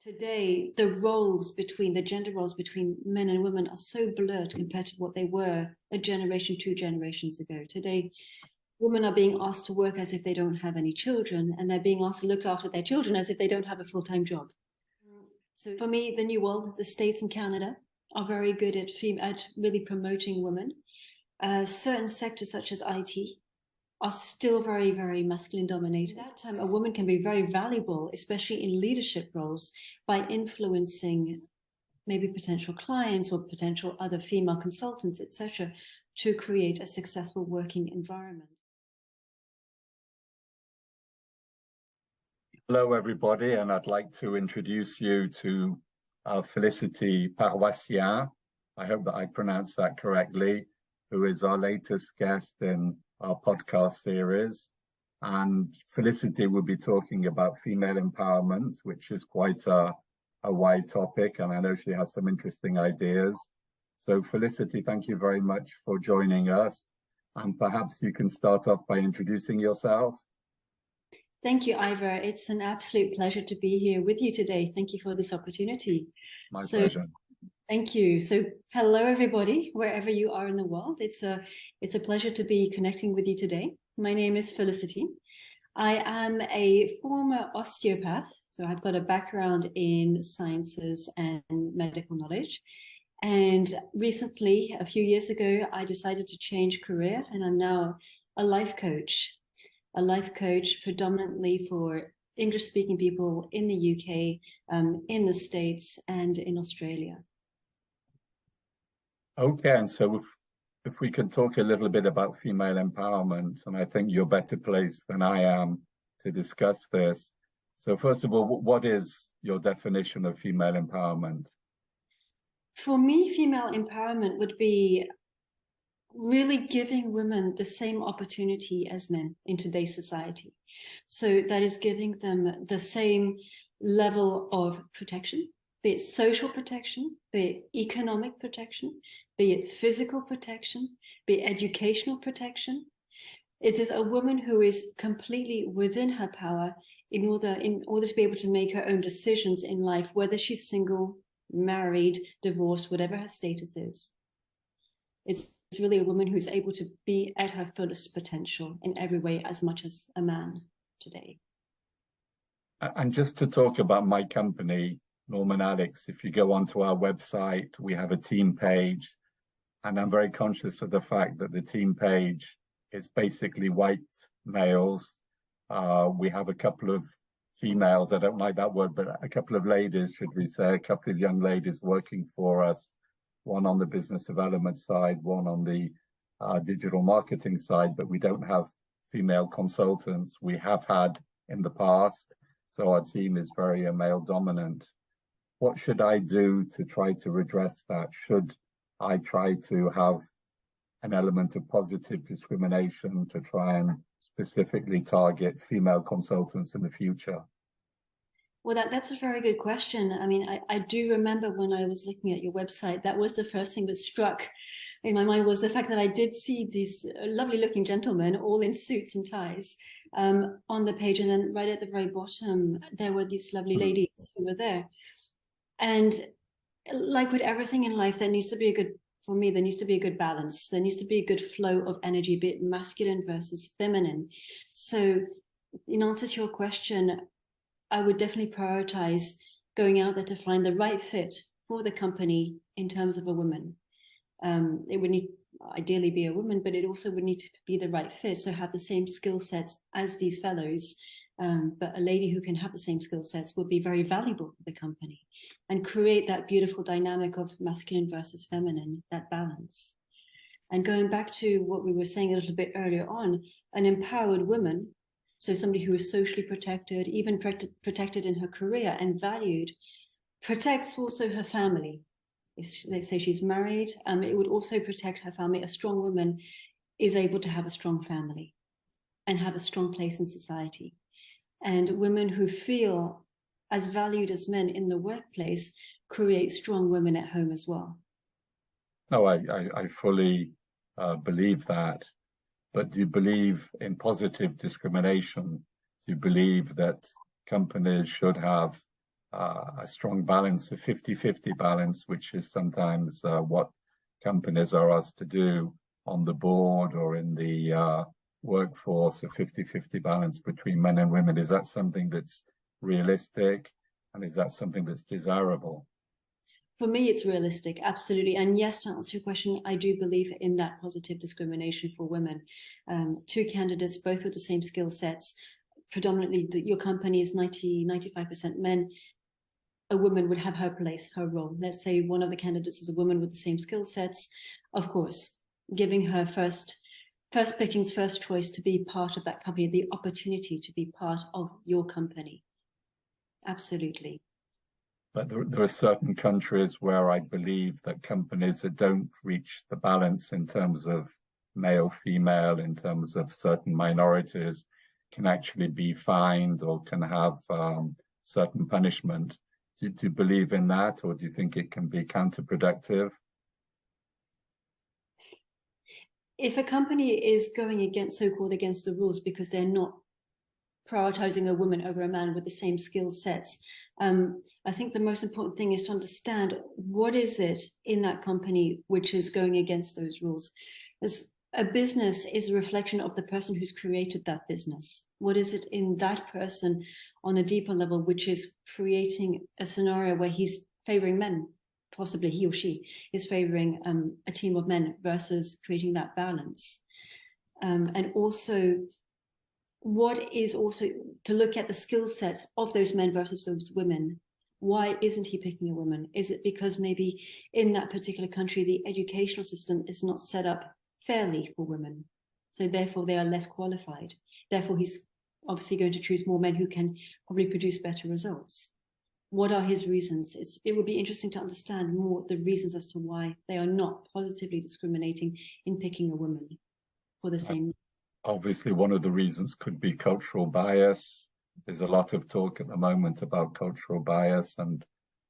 Today, the roles between the gender roles between men and women are so blurred compared to what they were a generation, 2 generations ago. Today, women are being asked to work as if they don't have any children, and they're being asked to look after their children as if they don't have a full-time job. So for me, the New World, the States and Canada are very good at really promoting women. Certain sectors such as IT are still very, very masculine dominated. At that time, a woman can be very valuable, especially in leadership roles, by influencing maybe potential clients or potential other female consultants, etc., to create a successful working environment. Hello, everybody, and I'd like to introduce you to Felicity Paroissien. I hope that I pronounced that correctly, who is our latest guest in our podcast series. And Felicity will be talking about female empowerment, which is quite a wide topic, and I know she has some interesting ideas. So Felicity, thank you very much for joining us. And perhaps you can start off by introducing yourself. Thank you, Ivor. It's an absolute pleasure to be here with you today. Thank you for this opportunity. My pleasure. Thank you. So hello, everybody, wherever you are in the world. It's a pleasure to be connecting with you today. My name is Felicity. I am a former osteopath, so I've got a background in sciences and medical knowledge. And recently, a few years ago, I decided to change career, and I'm now a life coach predominantly for English-speaking people in the UK, in the States, and in Australia. Okay, and so if we could talk a little bit about female empowerment, and I think you're better placed than I am to discuss this. So first of all, what is your definition of female empowerment? For me, female empowerment would be really giving women the same opportunity as men in today's society. So that is giving them the same level of protection, be it social protection, be it economic protection, be it physical protection, be it educational protection. It is a woman who is completely within her power in order to be able to make her own decisions in life, whether she's single, married, divorced, whatever her status is. It's really a woman who's able to be at her fullest potential in every way as much as a man today. And just to talk about my company, Norman Alex, if you go onto our website, we have a team page, and I'm very conscious of the fact that the team page is basically white males. We have a couple of females, I don't like that word, but a couple of ladies, should we say, a couple of young ladies working for us, one on the business development side, one on the digital marketing side, but we don't have female consultants. We have had in the past, so our team is very male dominant. What should I do to try to redress that? Should I try to have an element of positive discrimination to try and specifically target female consultants in the future? Well, that's a very good question. I mean, I do remember when I was looking at your website, that was the first thing that struck in my mind, was the fact that I did see these lovely looking gentlemen all in suits and ties on the page. And then right at the very bottom, there were these lovely ladies who were there. And like with everything in life, there needs to be a good balance. There needs to be a good flow of energy, be it masculine versus feminine. So in answer to your question, I would definitely prioritize going out there to find the right fit for the company in terms of a woman. It would need ideally be a woman, but it also would need to be the right fit. So have the same skill sets as these fellows, but a lady who can have the same skill sets would be very valuable for the company and create that beautiful dynamic of masculine versus feminine, that balance. And going back to what we were saying a little bit earlier on, an empowered woman, so somebody who is socially protected, even protected in her career and valued, protects also her family. If they say she's married, it would also protect her family. A strong woman is able to have a strong family and have a strong place in society. And women who feel as valued as men in the workplace create strong women at home as well. No, I fully believe that. But do you believe in positive discrimination? Do you believe that companies should have a strong balance, a 50-50 balance, which is sometimes what companies are asked to do on the board or in the workforce, a 50-50 balance between men and women. Is that something that's realistic, and is that something that's desirable? For me, it's realistic, absolutely. And yes, to answer your question, I do believe in that positive discrimination for women. Two candidates, both with the same skill sets, predominantly your company is 95% men. A woman would have her place, her role. Let's say one of the candidates is a woman with the same skill sets. Of course, giving her first pickings, first choice to be part of that company, the opportunity to be part of your company. Absolutely. But there are certain countries where I believe that companies that don't reach the balance in terms of male, female, in terms of certain minorities, can actually be fined or can have certain punishment. Do you believe in that, or do you think it can be counterproductive? If a company is going against, so-called against the rules because they're not prioritizing a woman over a man with the same skill sets, I think the most important thing is to understand what is it in that company which is going against those rules. As a business is a reflection of the person who's created that business. What is it in that person on a deeper level which is creating a scenario where he's favoring men? Possibly he or she is favoring a team of men versus creating that balance. And also, what is also to look at the skill sets of those men versus those women. Why isn't he picking a woman? Is it because maybe in that particular country, the educational system is not set up fairly for women? So therefore they are less qualified. Therefore he's obviously going to choose more men who can probably produce better results. What are his reasons? It would be interesting to understand more the reasons as to why they are not positively discriminating in picking a woman for the same. Obviously, one of the reasons could be cultural bias. There's a lot of talk at the moment about cultural bias, and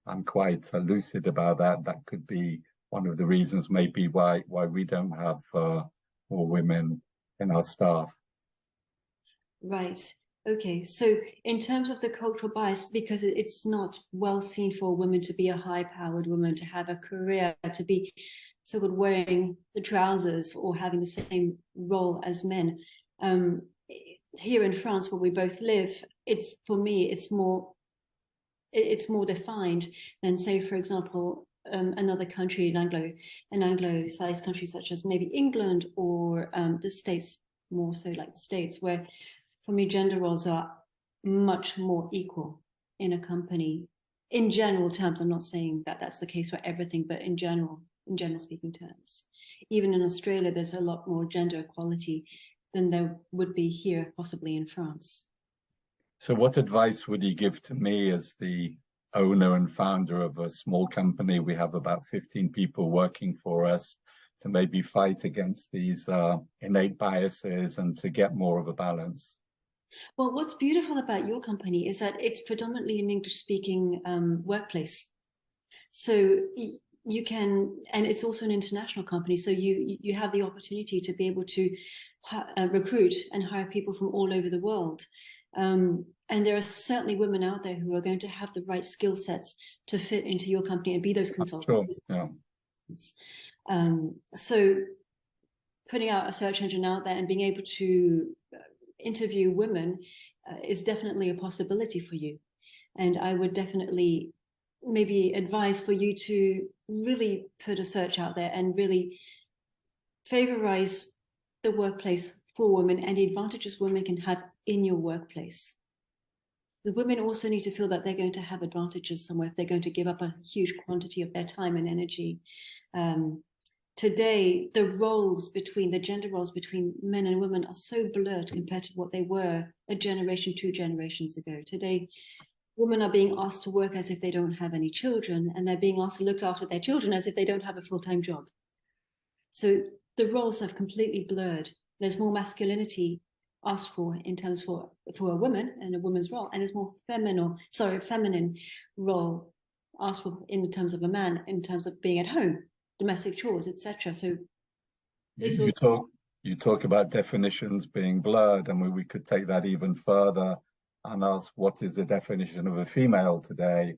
I'm quite lucid about that. That could be one of the reasons maybe why we don't have more women in our staff. Right. Okay. So in terms of the cultural bias, because it's not well seen for women to be a high-powered woman, to have a career, to be so-called wearing the trousers or having the same role as men. Here in France, where we both live, for me, it's more defined than, say, for example, another country, an Anglo-sized country such as maybe England or the States, more so like the States, where for me gender roles are much more equal in a company. In general terms, I'm not saying that that's the case for everything, but in general speaking terms. Even in Australia, there's a lot more gender equality than there would be here, possibly in France. So what advice would you give to me as the owner and founder of a small company? We have about 15 people working for us, to maybe fight against these innate biases and to get more of a balance. Well, what's beautiful about your company is that it's predominantly an English-speaking workplace. So you can, and it's also an international company, so you have the opportunity to be able to recruit and hire people from all over the world. And there are certainly women out there who are going to have the right skill sets to fit into your company and be those consultants. Sure. Yeah. So putting out a search engine out there and being able to interview women is definitely a possibility for you. And I would definitely maybe advise for you to really put a search out there and really favorize the workplace for women and the advantages women can have in your workplace. The women also need to feel that they're going to have advantages somewhere if they're going to give up a huge quantity of their time and energy. Today, the gender roles between men and women are so blurred compared to what they were a generation, 2 generations ago. Today, women are being asked to work as if they don't have any children, and they're being asked to look after their children as if they don't have a full-time job. So the roles have completely blurred. There's more masculinity asked for in terms for a woman and a woman's role, and there's more feminine role asked for in terms of a man, in terms of being at home, domestic chores, etc. So you talk about definitions being blurred, and we could take that even further. and ask what is the definition of a female today,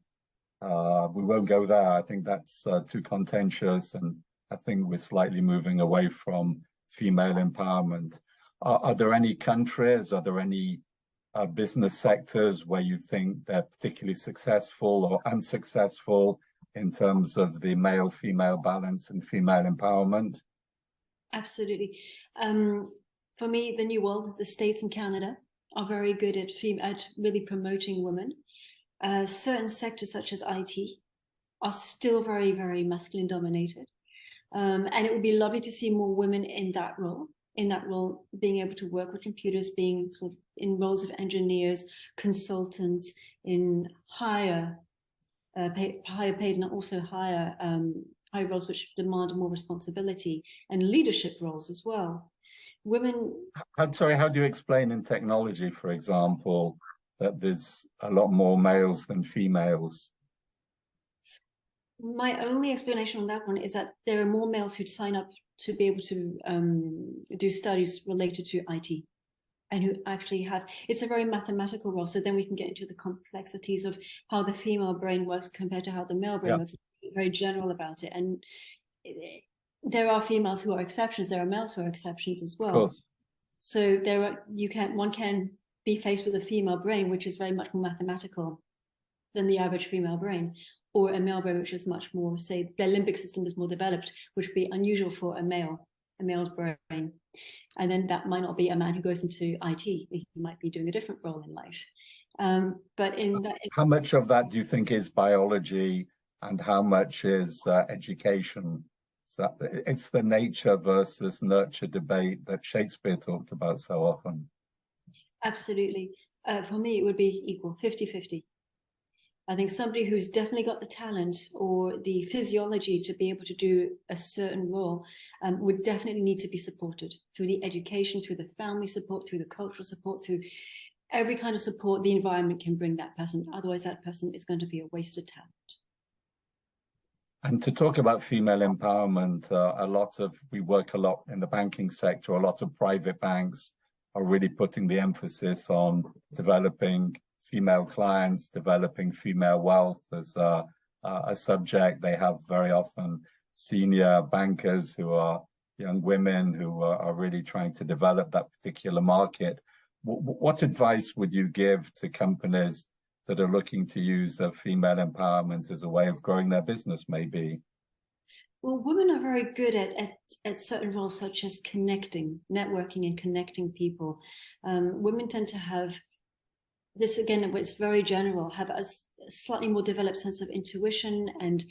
we won't go there. I think that's too contentious, and I think we're slightly moving away from female empowerment. Are there any countries, are there any business sectors where you think they're particularly successful or unsuccessful in terms of the male-female balance and female empowerment? Absolutely. For me, the New World, the States and Canada are very good at really promoting women. Certain sectors such as IT are still very, very masculine dominated. And it would be lovely to see more women in that role, being able to work with computers, being sort of in roles of engineers, consultants, in higher paid and also higher roles which demand more responsibility, and leadership roles as well. Women. I'm sorry, how do you explain in technology, for example, that there's a lot more males than females? My only explanation on that one is that there are more males who sign up to be able to do studies related to IT, and who actually have, it's a very mathematical role. So then we can get into the complexities of how the female brain works compared to how the male brain works. Very general about it. And there are females who are exceptions. There are males who are exceptions as well. Of course. So one can be faced with a female brain, which is very much more mathematical than the average female brain, or a male brain, which is much more, say, the limbic system is more developed, which would be unusual for a male's brain. And then that might not be a man who goes into IT. He might be doing a different role in life. But in that, how much of that do you think is biology, and how much is education? So it's the nature versus nurture debate that Shakespeare talked about so often. Absolutely. For me, it would be equal, 50-50. I think somebody who's definitely got the talent or the physiology to be able to do a certain role would definitely need to be supported through the education, through the family support, through the cultural support, through every kind of support the environment can bring that person. Otherwise, that person is going to be a wasted talent. And to talk about female empowerment, we work a lot in the banking sector. A lot of private banks are really putting the emphasis on developing female clients, developing female wealth as a subject. They have very often senior bankers who are young women who are really trying to develop that particular market. What advice would you give to companies that are looking to use female empowerment as a way of growing their business, maybe? Well, women are very good at certain roles, such as networking and connecting people. Women tend to have this, again, it's very general, have a slightly more developed sense of intuition, and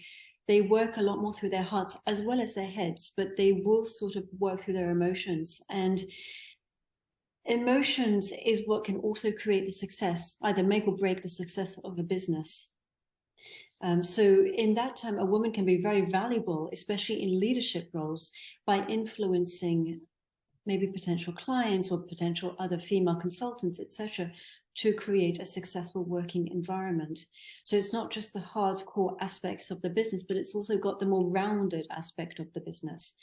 they work a lot more through their hearts as well as their heads, but they will sort of work through their emotions. And emotions is what can also create the success, either make or break the success of a business. So in that time, a woman can be very valuable, especially in leadership roles, by influencing maybe potential clients or potential other female consultants, etc., to create a successful working environment. So it's not just the hardcore aspects of the business, but it's also got the more rounded aspect of the business.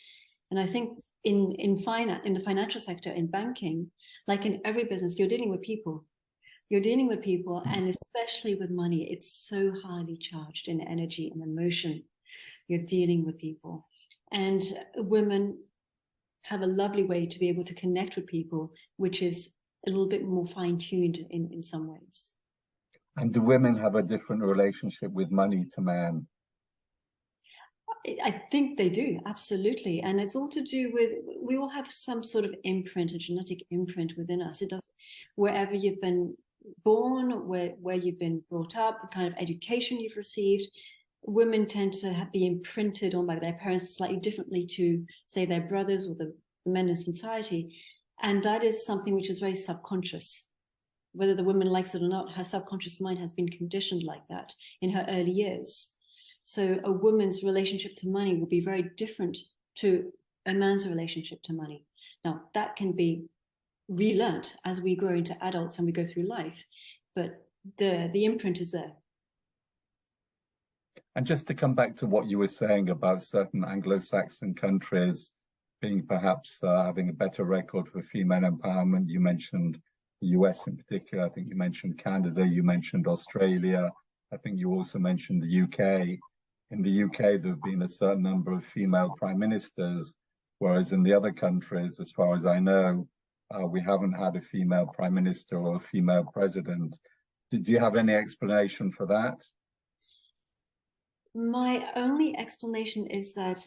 And I think in the financial sector, in banking, like in every business, you're dealing with people. You're dealing with people, and especially with money, it's so highly charged in energy and emotion. You're dealing with people. And women have a lovely way to be able to connect with people, which is a little bit more fine-tuned in some ways. And do women have a different relationship with money to men? I think they do, absolutely. And it's all to do with, we all have some sort of imprint, a genetic imprint within us. It does, wherever you've been born, where you've been brought up, the kind of education you've received, women tend to be imprinted on by their parents slightly differently to, say, their brothers or the men in society. And that is something which is very subconscious. Whether the woman likes it or not, her subconscious mind has been conditioned like that in her early years. So a woman's relationship to money will be very different to a man's relationship to money. Now, that can be relearnt as we grow into adults and we go through life, but the imprint is there. And just to come back to what you were saying about certain Anglo-Saxon countries being perhaps having a better record for female empowerment, you mentioned the US in particular. I think you mentioned Canada, you mentioned Australia. I think you also mentioned the UK. In the UK, there have been a certain number of female prime ministers, whereas in the other countries, as far as I know, we haven't had a female prime minister or a female president. Did you have any explanation for that? My only explanation is that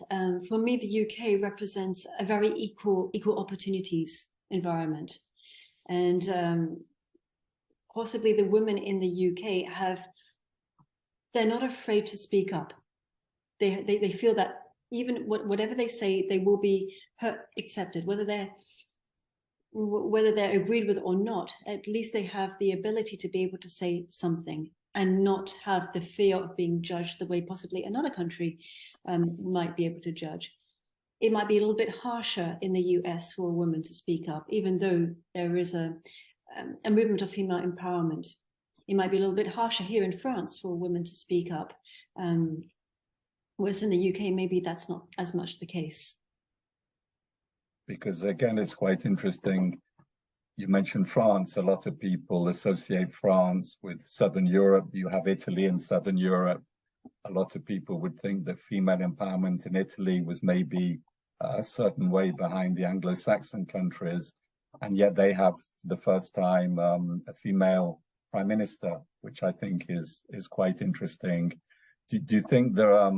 for me, the UK represents a very equal opportunities environment. And possibly the women in the UK they're not afraid to speak up. They feel that even whatever they say, they will be accepted, whether they're agreed with or not. At least they have the ability to be able to say something and not have the fear of being judged the way possibly another country might be able to judge. It might be a little bit harsher in the US for a woman to speak up, even though there is a movement of female empowerment. It might be a little bit harsher here in France for women to speak up, whereas in the UK, maybe that's not as much the case. Because again, it's quite interesting. You mentioned France. A lot of people associate France with Southern Europe. You have Italy and Southern Europe. A lot of people would think that female empowerment in Italy was maybe a certain way behind the Anglo-Saxon countries. And yet they have, for the first time, a female prime minister, which I think is quite interesting. Do you think there are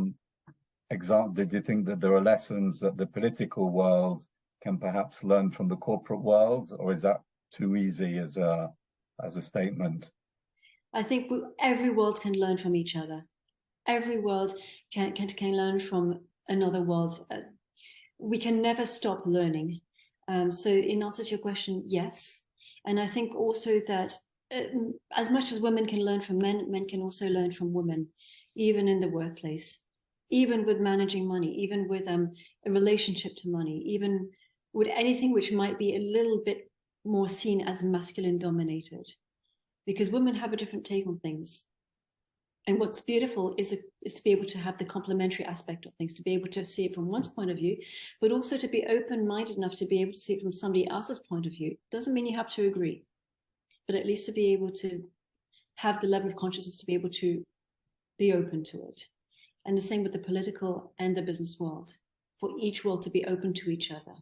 do you think that there are lessons that the political world can perhaps learn from the corporate world, or is that too easy as a statement? I think every world can learn from each other. Every world can learn from another world. We can never stop learning. So in answer to your question, yes. And I think also that as much as women can learn from men, men can also learn from women, even in the workplace, even with managing money, even with a relationship to money, even with anything which might be a little bit more seen as masculine dominated, because women have a different take on things. And what's beautiful is to be able to have the complementary aspect of things, to be able to see it from one's point of view, but also to be open-minded enough to be able to see it from somebody else's point of view. Doesn't mean you have to agree, but at least to be able to have the level of consciousness to be able to be open to it. And the same with the political and the business world, for each world to be open to each other.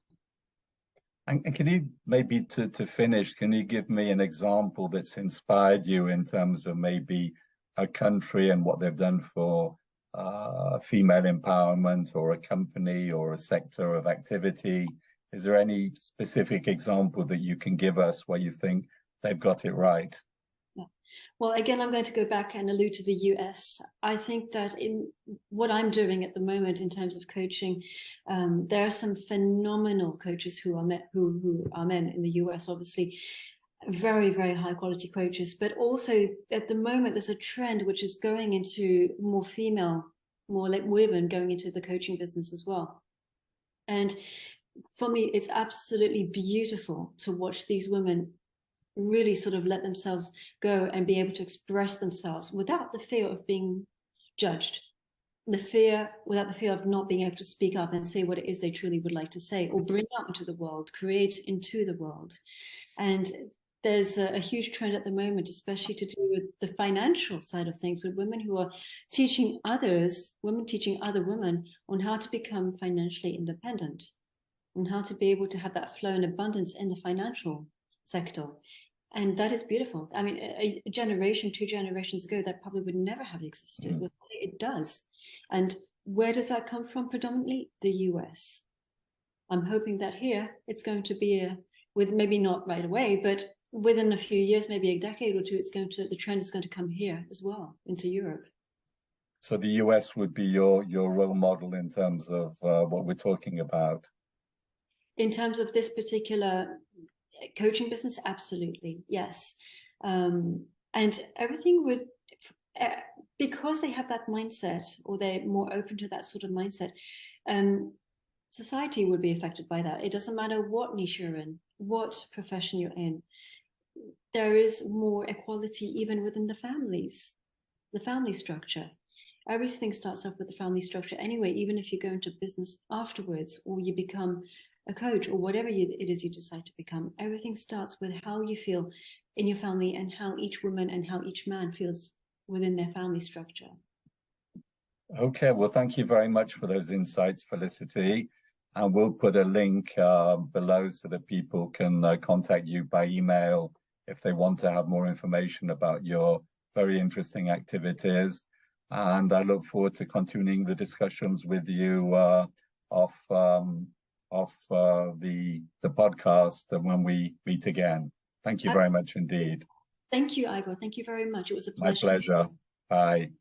And can you maybe to finish, can you give me an example that's inspired you in terms of maybe a country and what they've done for female empowerment, or a company or a sector of activity? Is there any specific example that you can give us where you think they've got it right? Yeah. Well, again, I'm going to go back and allude to the US. I think that in what I'm doing at the moment in terms of coaching, there are some phenomenal coaches who are men in the US, obviously. Very, very high quality coaches, but also at the moment there's a trend which is going into more female, more like women going into the coaching business as well. And for me, it's absolutely beautiful to watch these women really sort of let themselves go and be able to express themselves without the fear of being judged, without the fear of not being able to speak up and say what it is they truly would like to say, or bring out into the world, create into the world. And there's a huge trend at the moment, especially to do with the financial side of things, with women who are teaching women teaching other women on how to become financially independent and how to be able to have that flow and abundance in the financial sector. And that is beautiful. I mean, a generation, 2 generations ago, that probably would never have existed. Mm-hmm. It does. And where does that come from predominantly? The US. I'm hoping that here it's going to be with maybe not right away, but within a few years, maybe a decade or two, the trend is going to come here as well, into Europe. So the US would be your role model in terms of what we're talking about? In terms of this particular coaching business, absolutely, yes. And everything would, because they have that mindset, or they're more open to that sort of mindset, society would be affected by that. It doesn't matter what niche you're in, what profession you're in. There is more equality even within the families, the family structure. Everything starts off with the family structure anyway, even if you go into business afterwards, or you become a coach, or whatever it is you decide to become, everything starts with how you feel in your family and how each woman and how each man feels within their family structure. Okay, well, thank you very much for those insights, Felicity. And we'll put a link below so that people can contact you by email if they want to have more information about your very interesting activities. And I look forward to continuing the discussions with you off the podcast when we meet again. Thank you very much indeed. Thank you, Igor. Thank you very much. It was a My pleasure. pleasure. Bye.